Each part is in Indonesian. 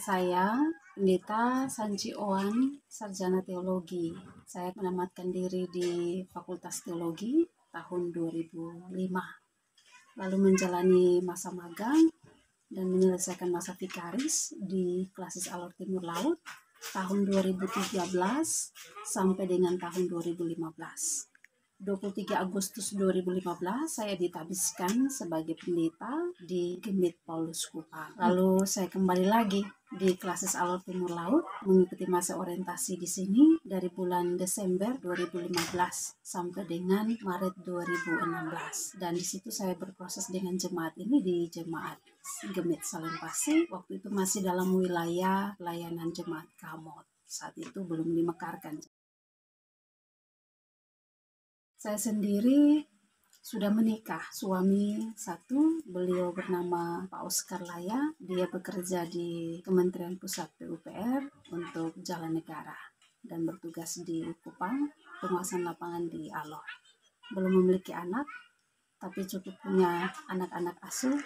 Saya Pendeta Sanji Oan, Sarjana Teologi. Saya menamatkan diri di Fakultas Teologi tahun 2005. Lalu menjalani masa magang dan menyelesaikan masa vikaris di Klasis Alor Timur Laut tahun 2013 sampai dengan tahun 2015. 23 Agustus 2015 saya ditabiskan sebagai pendeta di Gemit Paulus Kupang. Lalu saya kembali lagi di Klasis Alor Timur Laut mengikuti masa orientasi di sini dari bulan Desember 2015 sampai dengan Maret 2016. Dan di situ saya berproses dengan jemaat ini di Jemaat Gemit Salempasi. Waktu itu masih dalam wilayah pelayanan Jemaat Kamot. Saat itu belum dimekarkan. Saya sendiri sudah menikah, suami satu, beliau bernama Pak Oscar Laya, dia bekerja di Kementerian Pusat PUPR untuk Jalan Negara dan bertugas di Kupang, penguasaan lapangan di Alor. Belum memiliki anak, tapi cukup punya anak-anak asuh,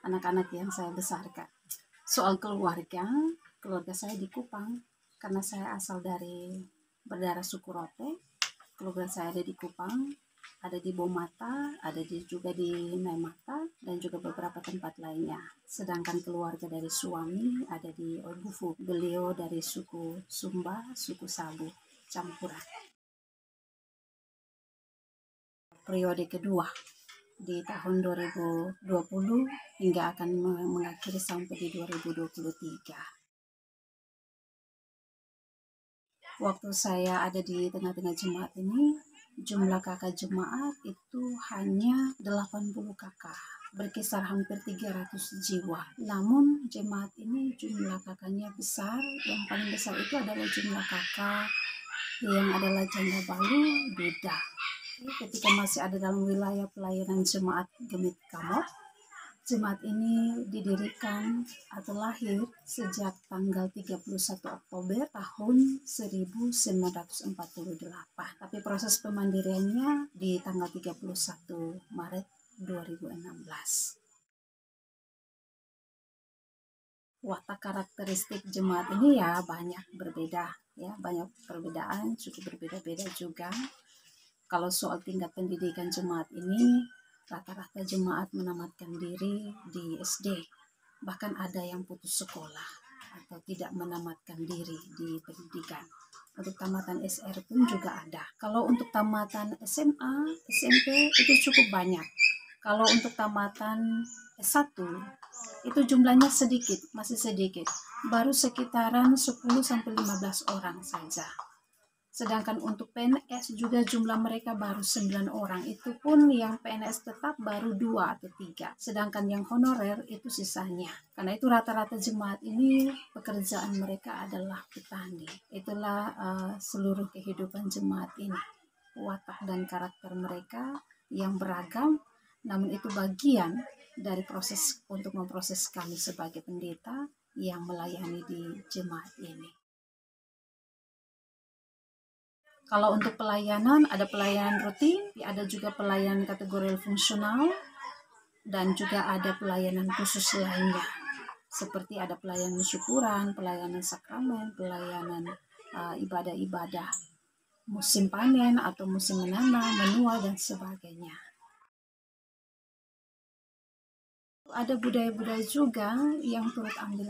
anak-anak yang saya besarkan. Soal keluarga saya di Kupang, karena saya asal dari berdarah suku Rote. Keluarga saya ada di Kupang, ada di Bomata, ada juga di Naimata, dan juga beberapa tempat lainnya. Sedangkan keluarga dari suami ada di Obufu. Beliau dari suku Sumba, suku Sabu, campuran. Periode kedua di tahun 2020 hingga akan mengakhiri sampai di 2023. Waktu saya ada di tengah-tengah jemaat ini, jumlah kakak jemaat itu hanya 80 kakak, berkisar hampir 300 jiwa. Namun jemaat ini jumlah kakaknya besar, yang paling besar itu adalah jumlah kakak yang adalah janda balu, Buddha. Ketika masih ada dalam wilayah pelayanan jemaat Gemit Kamot, jemaat ini didirikan atau lahir sejak tanggal 31 Oktober tahun 1948. Tapi proses pemandiriannya di tanggal 31 Maret 2016. Watak karakteristik jemaat ini ya banyak berbeda, ya banyak perbedaan, cukup berbeda-beda juga. Kalau soal tingkat pendidikan jemaat ini, rata-rata jemaat menamatkan diri di SD. Bahkan ada yang putus sekolah atau tidak menamatkan diri di pendidikan. Untuk tamatan SR pun juga ada. Kalau untuk tamatan SMA, SMP itu cukup banyak. Kalau untuk tamatan S1 itu jumlahnya sedikit, masih sedikit. Baru sekitaran 10-15 orang saja. Sedangkan untuk PNS juga jumlah mereka baru 9 orang. Itu pun yang PNS tetap baru 2 atau 3. Sedangkan yang honorer itu sisanya. Karena itu rata-rata jemaat ini pekerjaan mereka adalah petani. Itulah seluruh kehidupan jemaat ini. Watak dan karakter mereka yang beragam. Namun itu bagian dari proses untuk memproses kami sebagai pendeta yang melayani di jemaat ini. Kalau untuk pelayanan, ada pelayanan rutin, ada juga pelayanan kategori fungsional, dan juga ada pelayanan khusus lainnya. Seperti ada pelayanan syukuran, pelayanan sakramen, pelayanan ibadah-ibadah musim panen atau musim menanam, menua, dan sebagainya. Ada budaya-budaya juga yang turut ambil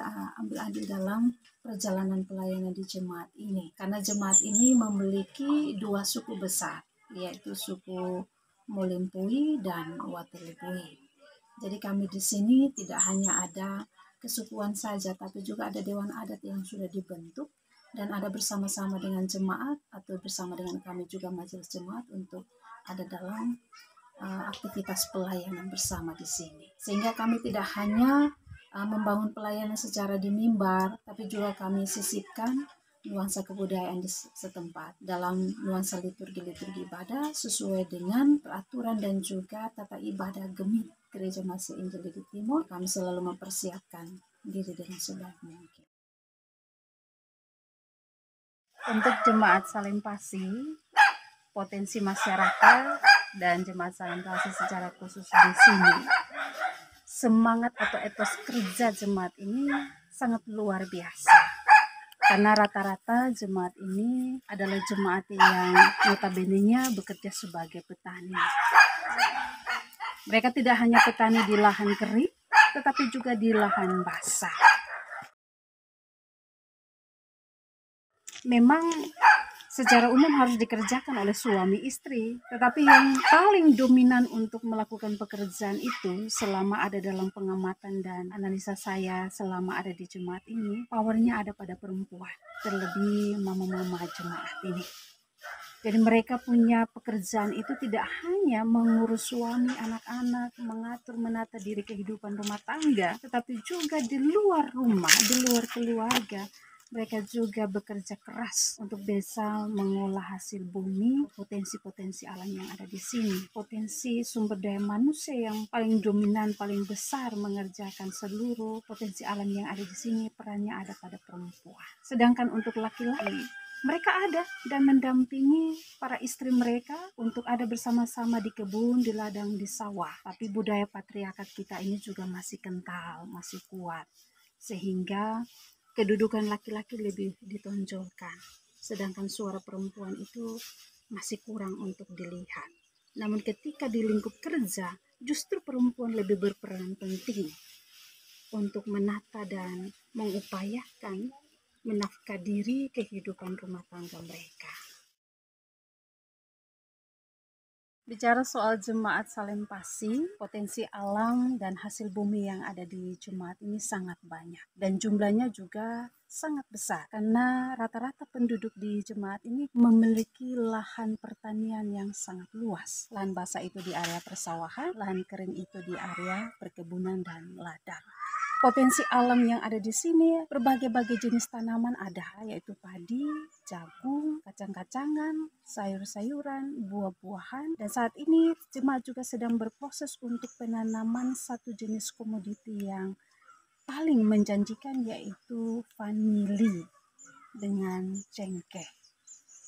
andil dalam perjalanan pelayanan di jemaat ini. Karena jemaat ini memiliki 2 suku besar, yaitu suku Molimpui dan Watelebui. Jadi kami di sini tidak hanya ada kesukuan saja, tapi juga ada dewan adat yang sudah dibentuk dan ada bersama-sama dengan jemaat atau bersama dengan kami juga majelis jemaat untuk ada dalam aktivitas pelayanan bersama di sini. Sehingga kami tidak hanya membangun pelayanan secara di mimbar, tapi juga kami sisipkan nuansa kebudayaan di setempat dalam nuansa liturgi ibadah sesuai dengan peraturan dan juga tata ibadah Gemit Gereja Masih Injil di Timur. Kami selalu mempersiapkan diri dengan sebaik mungkin. Untuk jemaat Salempasi, potensi masyarakat dan jemaat Salempasi secara khusus di sini, semangat atau etos kerja jemaat ini sangat luar biasa. Karena rata-rata jemaat ini adalah jemaat yang notabene-nya bekerja sebagai petani. Mereka tidak hanya petani di lahan kering, tetapi juga di lahan basah. Memang secara umum harus dikerjakan oleh suami istri, tetapi yang paling dominan untuk melakukan pekerjaan itu selama ada dalam pengamatan dan analisa saya selama ada di jemaat ini, powernya ada pada perempuan, terlebih mama-mama jemaat ini. Jadi mereka punya pekerjaan itu tidak hanya mengurus suami, anak-anak, mengatur, menata diri kehidupan rumah tangga, tetapi juga di luar rumah, di luar keluarga. Mereka juga bekerja keras untuk bisa mengolah hasil bumi, potensi-potensi alam yang ada di sini. Potensi sumber daya manusia yang paling dominan, paling besar mengerjakan seluruh potensi alam yang ada di sini, perannya ada pada perempuan. Sedangkan untuk laki-laki, mereka ada dan mendampingi para istri mereka untuk ada bersama-sama di kebun, di ladang, di sawah. Tapi budaya patriarkat kita ini juga masih kental, masih kuat. Sehingga kedudukan laki-laki lebih ditonjolkan. Sedangkan suara perempuan itu masih kurang untuk dilihat. Namun ketika di lingkup kerja, justru perempuan lebih berperan penting untuk menata dan mengupayakan menafkadiri kehidupan rumah tangga mereka. Bicara soal jemaat Salempasi, potensi alam dan hasil bumi yang ada di jemaat ini sangat banyak. Dan jumlahnya juga sangat besar. Karena rata-rata penduduk di jemaat ini memiliki lahan pertanian yang sangat luas. Lahan basah itu di area persawahan, lahan kering itu di area perkebunan dan ladang. Potensi alam yang ada di sini berbagai-bagai jenis tanaman ada, yaitu padi, jagung, kacang-kacangan, sayur-sayuran, buah-buahan. Dan saat ini jemaat juga sedang berproses untuk penanaman satu jenis komoditi yang paling menjanjikan, yaitu vanili dengan cengkeh.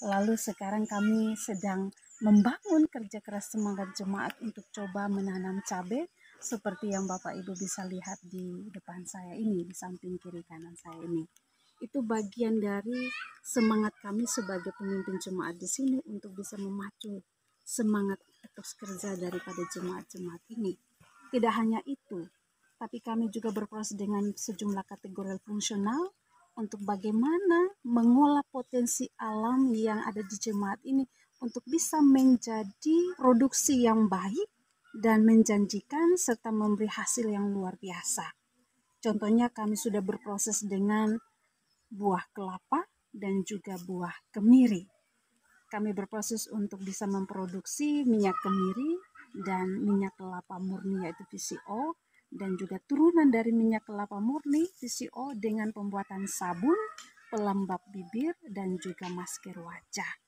Lalu sekarang kami sedang membangun kerja keras semangat jemaat untuk coba menanam cabai seperti yang Bapak Ibu bisa lihat di depan saya ini, di samping kiri kanan saya ini. Itu bagian dari semangat kami sebagai pemimpin jemaat di sini untuk bisa memacu semangat etos kerja daripada jemaat-jemaat ini. Tidak hanya itu, tapi kami juga berproses dengan sejumlah kategori fungsional untuk bagaimana mengolah potensi alam yang ada di jemaat ini untuk bisa menjadi produksi yang baik dan menjanjikan serta memberi hasil yang luar biasa. Contohnya kami sudah berproses dengan buah kelapa dan juga buah kemiri. Kami berproses untuk bisa memproduksi minyak kemiri dan minyak kelapa murni yaitu VCO, dan juga turunan dari minyak kelapa murni VCO dengan pembuatan sabun, pelembab bibir, dan juga masker wajah.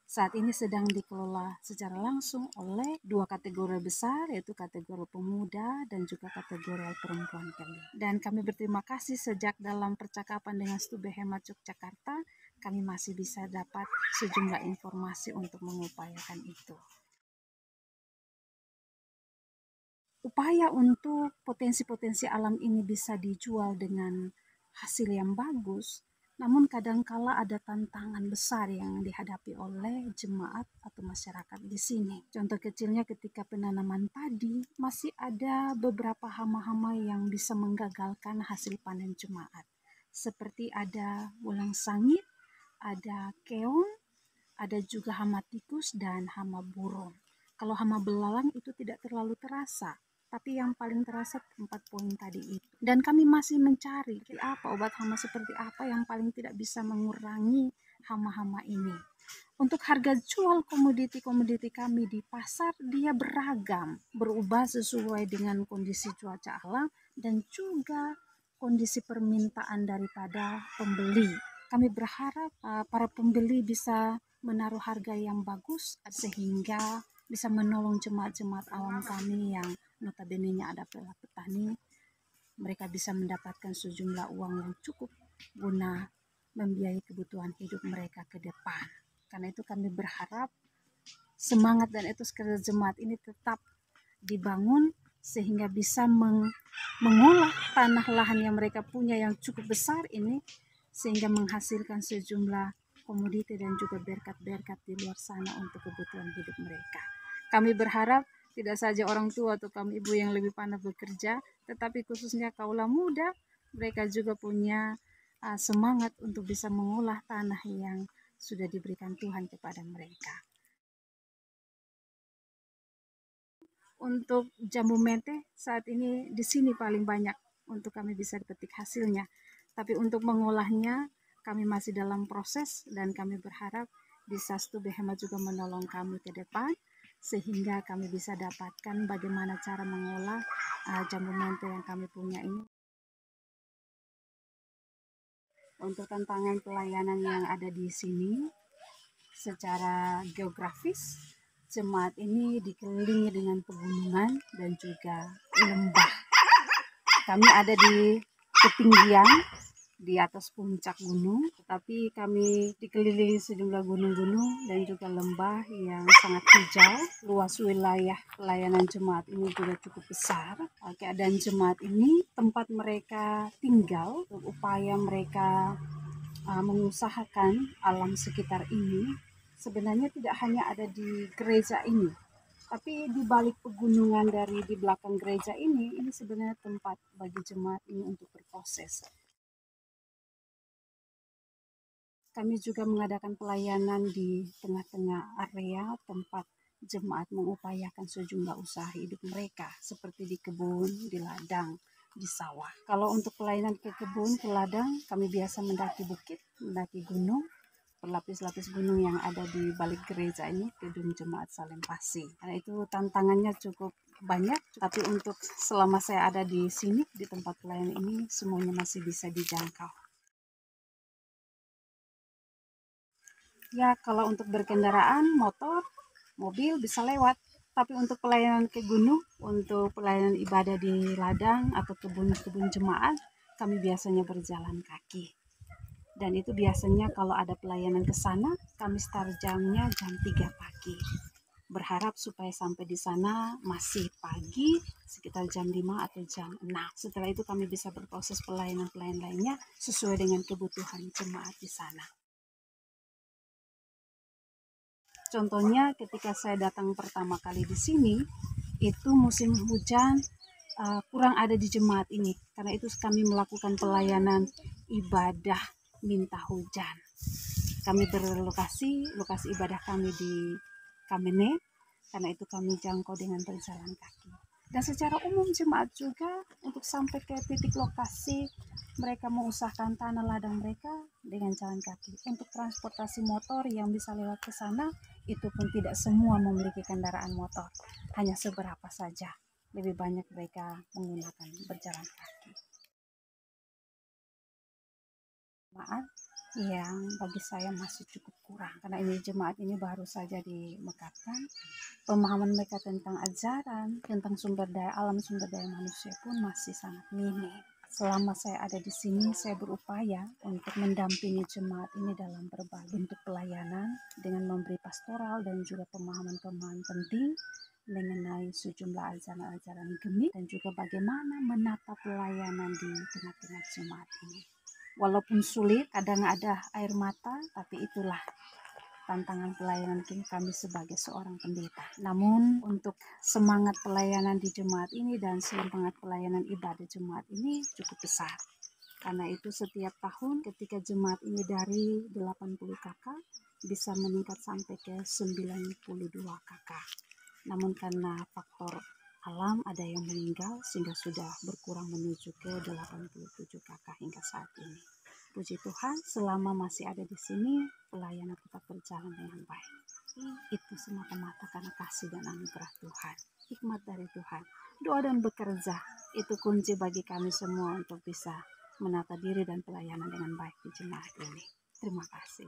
Saat ini sedang dikelola secara langsung oleh dua kategori besar, yaitu kategori pemuda dan juga kategori perempuan kami. Dan kami berterima kasih sejak dalam percakapan dengan Stube Hemat Yogyakarta, kami masih bisa dapat sejumlah informasi untuk mengupayakan itu. Upaya untuk potensi-potensi alam ini bisa dijual dengan hasil yang bagus, namun kadangkala ada tantangan besar yang dihadapi oleh jemaat atau masyarakat di sini. Contoh kecilnya ketika penanaman padi, masih ada beberapa hama-hama yang bisa menggagalkan hasil panen jemaat. Seperti ada ulang sangit, ada keong, ada juga hama tikus dan hama burung. Kalau hama belalang itu tidak terlalu terasa, tapi yang paling terasa 4 poin tadi itu. Dan kami masih mencari apa obat hama seperti apa yang paling tidak bisa mengurangi hama-hama ini. Untuk harga jual komoditi-komoditi kami di pasar, dia beragam, berubah sesuai dengan kondisi cuaca alam dan juga kondisi permintaan daripada pembeli. Kami berharap para pembeli bisa menaruh harga yang bagus sehingga bisa menolong jemaat-jemaat awam kami yang notabene-nya adalah petani. Mereka bisa mendapatkan sejumlah uang yang cukup guna membiayai kebutuhan hidup mereka ke depan. Karena itu kami berharap semangat dan etos kerja jemaat ini tetap dibangun sehingga bisa mengolah tanah lahan yang mereka punya yang cukup besar ini, sehingga menghasilkan sejumlah komoditi dan juga berkat-berkat di luar sana untuk kebutuhan hidup mereka. Kami berharap tidak saja orang tua atau kaum ibu yang lebih pandai bekerja, tetapi khususnya kaula muda, mereka juga punya semangat untuk bisa mengolah tanah yang sudah diberikan Tuhan kepada mereka. Untuk jambu mente saat ini di sini paling banyak untuk kami bisa petik hasilnya. Tapi untuk mengolahnya kami masih dalam proses dan kami berharap bisa Stu Behema juga menolong kami ke depan sehingga kami bisa dapatkan bagaimana cara mengolah jambu mente yang kami punya ini. Untuk tantangan pelayanan yang ada di sini, secara geografis, jemaat ini dikelilingi dengan pegunungan dan juga lembah. Kami ada di ketinggian di atas puncak gunung, tetapi kami dikelilingi sejumlah gunung-gunung dan juga lembah yang sangat hijau. Luas wilayah pelayanan jemaat ini juga cukup besar. Keadaan jemaat ini tempat mereka tinggal, upaya mereka mengusahakan alam sekitar ini sebenarnya tidak hanya ada di gereja ini, tapi di balik pegunungan dari di belakang gereja ini sebenarnya tempat bagi jemaat ini untuk berproses. Kami juga mengadakan pelayanan di tengah-tengah area tempat jemaat mengupayakan sejumlah usaha hidup mereka, seperti di kebun, di ladang, di sawah. Kalau untuk pelayanan ke kebun, ke ladang, kami biasa mendaki bukit, mendaki gunung, berlapis-lapis gunung yang ada di balik gereja ini, gedung jemaat Salem Pasi. Karena itu tantangannya cukup banyak, tapi untuk selama saya ada di sini, di tempat pelayanan ini, semuanya masih bisa dijangkau. Ya, kalau untuk berkendaraan, motor, mobil bisa lewat. Tapi untuk pelayanan ke gunung, untuk pelayanan ibadah di ladang atau kebun-kebun jemaat, kami biasanya berjalan kaki. Dan itu biasanya kalau ada pelayanan ke sana, kami start jamnya jam 3 pagi. Berharap supaya sampai di sana masih pagi, sekitar jam 5 atau jam 6. Setelah itu kami bisa berproses pelayanan-pelayanan lainnya sesuai dengan kebutuhan jemaat di sana. Contohnya ketika saya datang pertama kali di sini, itu musim hujan kurang ada di jemaat ini. Karena itu kami melakukan pelayanan ibadah minta hujan. Kami berlokasi, lokasi ibadah kami di Kamene, karena itu kami jangkau dengan berjalan kaki. Dan secara umum jemaat juga untuk sampai ke titik lokasi mereka mengusahakan tanah ladang mereka dengan jalan kaki. Untuk transportasi motor yang bisa lewat ke sana, itu pun tidak semua memiliki kendaraan motor, hanya seberapa saja. Lebih banyak mereka menggunakan berjalan kaki. Jemaat yang bagi saya masih cukup kurang, karena ini jemaat ini baru saja dimekarkan. Pemahaman mereka tentang ajaran, tentang sumber daya alam, sumber daya manusia pun masih sangat minim. Selama saya ada di sini, saya berupaya untuk mendampingi jemaat ini dalam berbagai bentuk pelayanan dengan memberi pastoral dan juga pemahaman-pemahaman penting mengenai sejumlah ajaran-ajaran gemik dan juga bagaimana menata pelayanan di tengah-tengah jemaat ini. Walaupun sulit, kadang ada air mata, tapi itulah tantangan pelayanan kami sebagai seorang pendeta. Namun untuk semangat pelayanan di jemaat ini dan semangat pelayanan ibadah jemaat ini cukup besar. Karena itu setiap tahun ketika jemaat ini dari 80 kakak bisa meningkat sampai ke 92 kakak. Namun karena faktor alam ada yang meninggal sehingga sudah berkurang menuju ke 87 kakak hingga saat ini. Puji Tuhan, selama masih ada di sini, pelayanan tetap berjalan dengan baik. Itu semata-mata karena kasih dan anugerah Tuhan, hikmat dari Tuhan. Doa dan bekerja, itu kunci bagi kami semua untuk bisa menata diri dan pelayanan dengan baik di jemaat ini. Terima kasih.